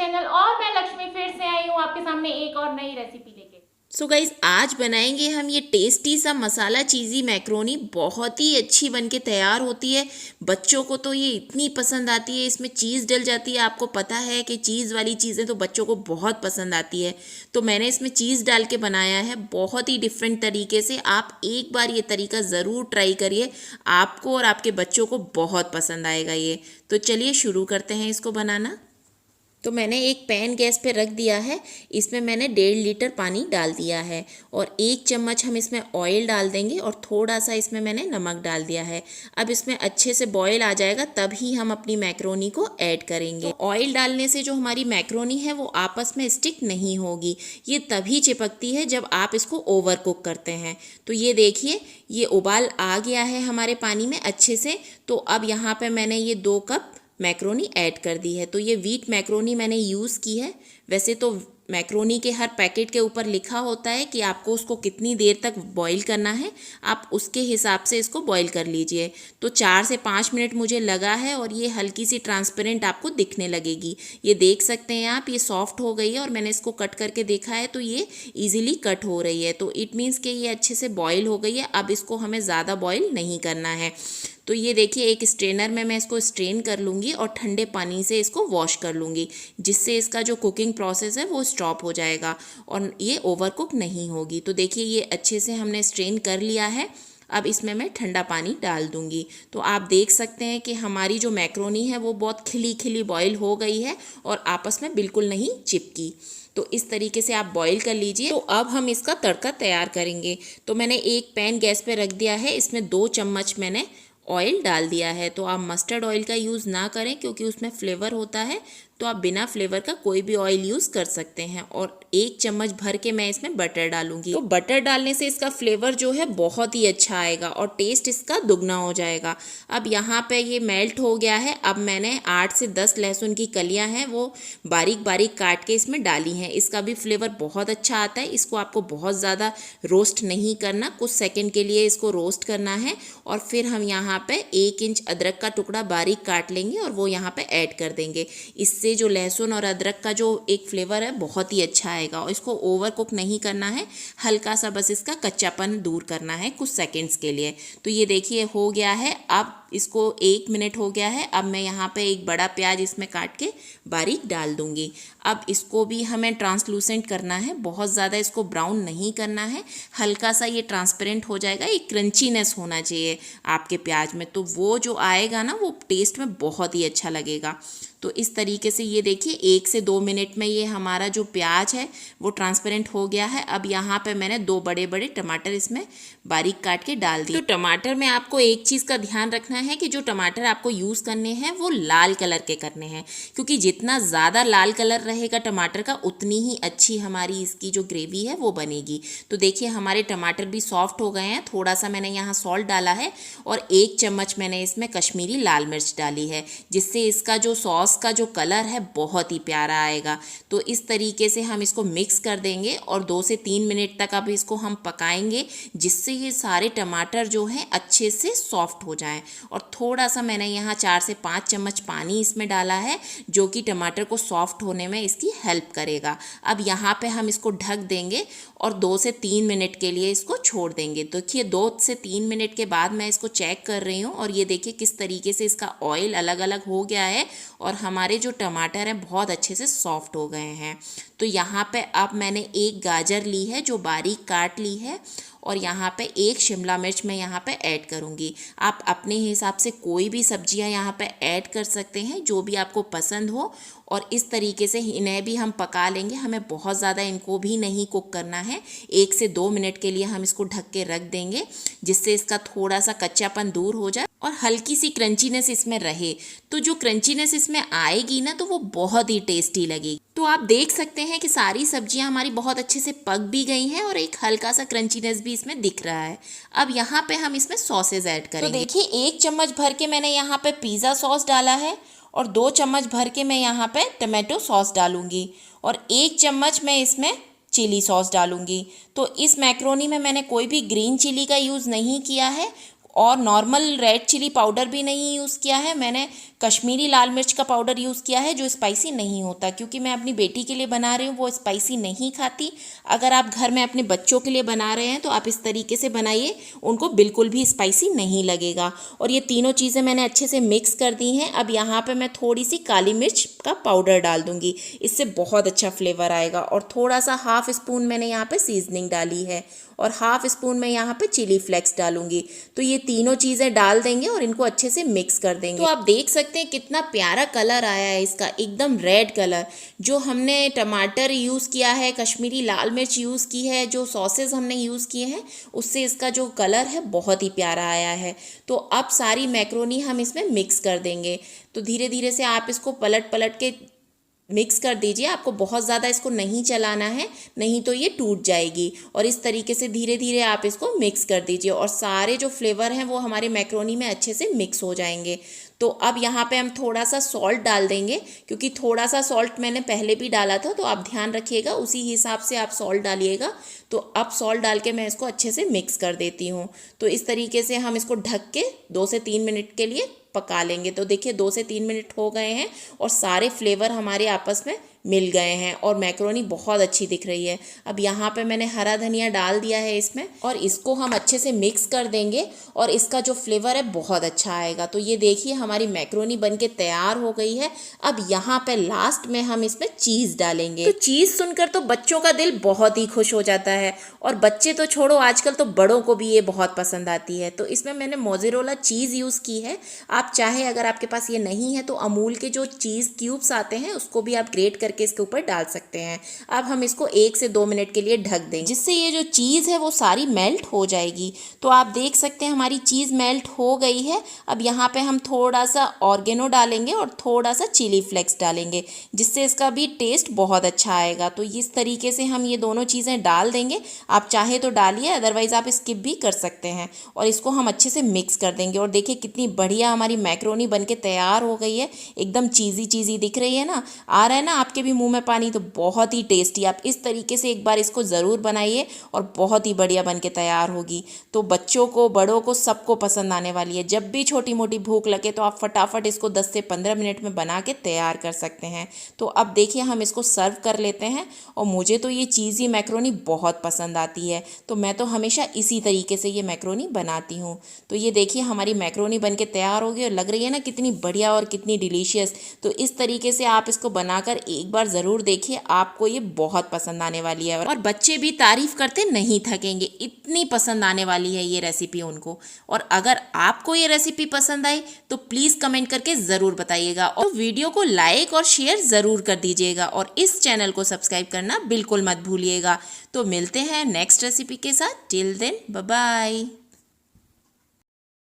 Channel. और मैं लक्ष्मी फिर से आई हूँ आपके सामने एक और नई रेसिपी लेके। सो गाइज आज बनाएंगे हम ये टेस्टी सा मसाला चीज़ी मैक्रोनी। बहुत ही अच्छी बनके तैयार होती है। बच्चों को तो ये इतनी पसंद आती है, इसमें चीज़ डल जाती है। आपको पता है कि चीज़ वाली चीज़ें तो बच्चों को बहुत पसंद आती है, तो मैंने इसमें चीज़ डाल के बनाया है बहुत ही डिफरेंट तरीके से। आप एक बार ये तरीका ज़रूर ट्राई करिए, आपको और आपके बच्चों को बहुत पसंद आएगा ये। तो चलिए शुरू करते हैं इसको बनाना। तो मैंने एक पैन गैस पे रख दिया है, इसमें मैंने 1.5 लीटर पानी डाल दिया है और 1 चम्मच हम इसमें ऑयल डाल देंगे और थोड़ा सा इसमें मैंने नमक डाल दिया है। अब इसमें अच्छे से बॉईल आ जाएगा तभी हम अपनी मैक्रोनी को ऐड करेंगे। तो ऑयल डालने से जो हमारी मैक्रोनी है वो आपस में स्टिक नहीं होगी, ये तभी चिपकती है जब आप इसको ओवर कुक करते हैं। तो ये देखिए, ये उबाल आ गया है हमारे पानी में अच्छे से। तो अब यहाँ पे मैंने ये 2 कप मैक्रोनी ऐड कर दी है। तो ये व्हीट मैक्रोनी मैंने यूज़ की है। वैसे तो मैक्रोनी के हर पैकेट के ऊपर लिखा होता है कि आपको उसको कितनी देर तक बॉईल करना है, आप उसके हिसाब से इसको बॉईल कर लीजिए। तो 4 से 5 मिनट मुझे लगा है और ये हल्की सी ट्रांसपेरेंट आपको दिखने लगेगी। ये देख सकते हैं आप, ये सॉफ्ट हो गई है और मैंने इसको कट करके देखा है तो ये ईजिली कट हो रही है। तो इट मीन्स कि ये अच्छे से बॉईल हो गई है। अब इसको हमें ज़्यादा बॉईल नहीं करना है। तो ये देखिए, एक स्ट्रेनर में मैं इसको स्ट्रेन कर लूँगी और ठंडे पानी से इसको वॉश कर लूँगी, जिससे इसका जो कुकिंग प्रोसेस है वो स्टॉप हो जाएगा और ये ओवर कुक नहीं होगी। तो देखिए, ये अच्छे से हमने स्ट्रेन कर लिया है। अब इसमें मैं ठंडा पानी डाल दूँगी। तो आप देख सकते हैं कि हमारी जो मैक्रोनी है वो बहुत खिली खिली बॉईल हो गई है और आपस में बिल्कुल नहीं चिपकी। तो इस तरीके से आप बॉईल कर लीजिए। तो अब हम इसका तड़का तैयार करेंगे। तो मैंने एक पैन गैस पे रख दिया है, इसमें 2 चम्मच मैंने ऑयल डाल दिया है। तो आप मस्टर्ड ऑयल का यूज़ ना करें क्योंकि उसमें फ्लेवर होता है, तो आप बिना फ्लेवर का कोई भी ऑयल यूज़ कर सकते हैं। और 1 चम्मच भर के मैं इसमें बटर डालूंगी। तो बटर डालने से इसका फ्लेवर जो है बहुत ही अच्छा आएगा और टेस्ट इसका दुगना हो जाएगा। अब यहाँ पे ये मेल्ट हो गया है। अब मैंने 8 से 10 लहसुन की कलियाँ हैं वो बारीक बारीक काट के इसमें डाली हैं। इसका भी फ्लेवर बहुत अच्छा आता है। इसको आपको बहुत ज़्यादा रोस्ट नहीं करना, कुछ सेकेंड के लिए इसको रोस्ट करना है। और फिर हम यहाँ पे 1 इंच अदरक का टुकड़ा बारीक काट लेंगे और वो यहाँ पे ऐड कर देंगे। इससे जो लहसुन और अदरक का जो एक फ्लेवर है बहुत ही अच्छा आएगा। और इसको ओवर कुक नहीं करना है, हल्का सा बस इसका कच्चापन दूर करना है कुछ सेकंड्स के लिए। तो ये देखिए हो गया है। अब इसको 1 मिनट हो गया है। अब मैं यहाँ पे एक बड़ा प्याज इसमें काट के बारीक डाल दूँगी। अब इसको भी हमें ट्रांसलूसेंट करना है, बहुत ज़्यादा इसको ब्राउन नहीं करना है। हल्का सा ये ट्रांसपेरेंट हो जाएगा, एक क्रंचीनेस होना चाहिए आपके प्याज में, तो वो जो आएगा ना वो टेस्ट में बहुत ही अच्छा लगेगा। तो इस तरीके से ये देखिए 1 से 2 मिनट में ये हमारा जो प्याज है वो ट्रांसपेरेंट हो गया है। अब यहाँ पे मैंने 2 बड़े बड़े टमाटर इसमें बारीक काट के डाल दिए। तो टमाटर में आपको एक चीज़ का ध्यान रखना है कि जो टमाटर आपको यूज़ करने हैं वो लाल कलर के करने हैं, क्योंकि जितना ज़्यादा लाल कलर रहेगा टमाटर का उतनी ही अच्छी हमारी इसकी जो ग्रेवी है वो बनेगी। तो देखिए हमारे टमाटर भी सॉफ्ट हो गए हैं। थोड़ा सा मैंने यहाँ सॉल्ट डाला है और 1 चम्मच मैंने इसमें कश्मीरी लाल मिर्च डाली है, जिससे इसका जो सॉस का जो कलर है बहुत ही प्यारा आएगा। तो इस तरीके से हम इसको मिक्स कर देंगे और 2 से 3 मिनट तक अब इसको हम पकाएंगे, जिससे ये सारे टमाटर जो हैं अच्छे से सॉफ्ट हो जाएं। और थोड़ा सा मैंने यहाँ 4 से 5 चम्मच पानी इसमें डाला है, जो कि टमाटर को सॉफ्ट होने में इसकी हेल्प करेगा। अब यहाँ पे हम इसको ढक देंगे और 2 से 3 मिनट के लिए इसको छोड़ देंगे। देखिए 2 से 3 मिनट के बाद मैं इसको चेक कर रही हूँ और ये देखिए किस तरीके से इसका ऑयल अलग अलग हो गया है और हमारे जो टमाटर हैं बहुत अच्छे से सॉफ्ट हो गए हैं। तो यहाँ पे अब मैंने एक गाजर ली है जो बारीक काट ली है और यहाँ पे एक शिमला मिर्च मैं यहाँ पे ऐड करूँगी। आप अपने हिसाब से कोई भी सब्जियाँ यहाँ पे ऐड कर सकते हैं जो भी आपको पसंद हो। और इस तरीके से इन्हें भी हम पका लेंगे, हमें बहुत ज़्यादा इनको भी नहीं कुक करना है। 1 से 2 मिनट के लिए हम इसको ढक के रख देंगे, जिससे इसका थोड़ा सा कच्चापन दूर हो जाए और हल्की सी क्रंचीनेस इसमें रहे। तो जो क्रंचीनेस इसमें आएगी ना तो वो बहुत ही टेस्टी लगेगी। तो आप देख सकते हैं कि सारी सब्जियां हमारी बहुत अच्छे से पक भी गई हैं और एक हल्का सा क्रंचीनेस भी इसमें दिख रहा है। अब यहाँ पे हम इसमें सॉसेज ऐड करेंगे। तो देखिए 1 चम्मच भर के मैंने यहाँ पे पिज़्ज़ा सॉस डाला है और 2 चम्मच भर के मैं यहाँ पे टमाटो सॉस डालूंगी और 1 चम्मच मैं इसमें चिली सॉस डालूंगी। तो इस मैक्रोनी में मैंने कोई भी ग्रीन चिली का यूज़ नहीं किया है और नॉर्मल रेड चिली पाउडर भी नहीं यूज़ किया है। मैंने कश्मीरी लाल मिर्च का पाउडर यूज़ किया है जो स्पाइसी नहीं होता, क्योंकि मैं अपनी बेटी के लिए बना रही हूँ, वो स्पाइसी नहीं खाती। अगर आप घर में अपने बच्चों के लिए बना रहे हैं तो आप इस तरीके से बनाइए, उनको बिल्कुल भी स्पाइसी नहीं लगेगा। और ये तीनों चीज़ें मैंने अच्छे से मिक्स कर दी हैं। अब यहाँ पे मैं थोड़ी सी काली मिर्च का पाउडर डाल दूँगी, इससे बहुत अच्छा फ्लेवर आएगा। और थोड़ा सा हाफ स्पून मैंने यहाँ पे सीजनिंग डाली है और हाफ स्पून मैं यहाँ पे चिली फ्लेक्स डालूंगी। तो ये तीनों चीज़ें डाल देंगे और इनको अच्छे से मिक्स कर देंगे। तो आप देख सकते हैं कितना प्यारा कलर आया है इसका, एकदम रेड कलर। जो हमने टमाटर यूज़ किया है, कश्मीरी लाल मिर्च यूज़ की है, जो सॉसेज हमने यूज़ किए हैं, उससे इसका जो कलर है बहुत ही प्यारा आया है। तो अब सारी मैक्रोनी हम इसमें मिक्स कर देंगे। तो धीरे धीरे से आप इसको पलट पलट के मिक्स कर दीजिए। आपको बहुत ज़्यादा इसको नहीं चलाना है, नहीं तो ये टूट जाएगी। और इस तरीके से धीरे धीरे आप इसको मिक्स कर दीजिए और सारे जो फ्लेवर हैं वो हमारे मैक्रोनी में अच्छे से मिक्स हो जाएंगे। तो अब यहाँ पे हम थोड़ा सा सॉल्ट डाल देंगे, क्योंकि थोड़ा सा सॉल्ट मैंने पहले भी डाला था, तो आप ध्यान रखिएगा, उसी हिसाब से आप सॉल्ट डालिएगा। तो अब सॉल्ट डाल के मैं इसको अच्छे से मिक्स कर देती हूँ। तो इस तरीके से हम इसको ढक के 2 से 3 मिनट के लिए पका लेंगे। तो देखिए 2 से 3 मिनट हो गए हैं और सारे फ्लेवर हमारे आपस में मिल गए हैं और मैक्रोनी बहुत अच्छी दिख रही है। अब यहाँ पे मैंने हरा धनिया डाल दिया है इसमें और इसको हम अच्छे से मिक्स कर देंगे और इसका जो फ्लेवर है बहुत अच्छा आएगा। तो ये देखिए हमारी मैक्रोनी बनके तैयार हो गई है। अब यहाँ पे लास्ट में हम इसमें चीज़ डालेंगे। तो चीज़ सुनकर तो बच्चों का दिल बहुत ही खुश हो जाता है, और बच्चे तो छोड़ो, आजकल तो बड़ों को भी ये बहुत पसंद आती है। तो इसमें मैंने मोज़रेला चीज़ यूज़ की है। आप चाहे, अगर आपके पास ये नहीं है तो अमूल के जो चीज़ क्यूब्स आते हैं उसको भी आप ग्रेट करके इसके ऊपर डाल सकते हैं। अब हम इसको 1 से 2 मिनट के लिए ढक देंगे, जिससे ये जो चीज़ है वो सारी मेल्ट हो जाएगी। तो आप देख सकते हैं हमारी चीज़ मेल्ट हो गई है। अब यहाँ पे हम थोड़ा सा ऑर्गेनो डालेंगे और थोड़ा सा चिली फ्लेक्स डालेंगे, जिससे इसका भी टेस्ट बहुत अच्छा आएगा। तो इस तरीके से हम ये दोनों चीज़ें डाल देंगे। आप चाहे तो डालिए, अदरवाइज़ आप स्किप भी कर सकते हैं। और इसको हम अच्छे से मिक्स कर देंगे। और देखिए कितनी बढ़िया हमारी मैक्रोनी बनके तैयार हो गई है। एकदम चीज़ी चीज़ी दिख रही है ना, आ रहा है ना आपके भी मुंह में पानी। तो बहुत ही टेस्टी, आप इस तरीके से एक बार इसको ज़रूर बनाइए और बहुत ही बढ़िया बनके तैयार होगी। तो बच्चों को, बड़ों को, सबको पसंद आने वाली है। जब भी छोटी मोटी भूख लगे तो आप फटाफट इसको 10 से 15 मिनट में बना के तैयार कर सकते हैं। तो अब देखिए हम इसको सर्व कर लेते हैं। और मुझे तो ये चीज़ी मैक्रोनी बहुत पसंद आती है, तो मैं तो हमेशा इसी तरीके से ये मैक्रोनी बनाती हूँ। तो ये देखिए हमारी मैक्रोनी बनके तैयार हो गई और लग रही है ना कितनी बढ़िया और कितनी डिलीशियस। तो इस तरीके से आप इसको बनाकर एक बार ज़रूर देखिए, आपको ये बहुत पसंद आने वाली है। और बच्चे भी तारीफ़ करते नहीं थकेंगे, इतनी पसंद आने वाली है ये रेसिपी उनको। और अगर आपको ये रेसिपी पसंद आई तो प्लीज़ कमेंट करके ज़रूर बताइएगा और वीडियो को लाइक और शेयर ज़रूर कर दीजिएगा और इस चैनल को सब्सक्राइब करना बिल्कुल मत भूलिएगा। तो मिलते हैं नेक्स्ट रेसिपी के साथ। Till then bye bye.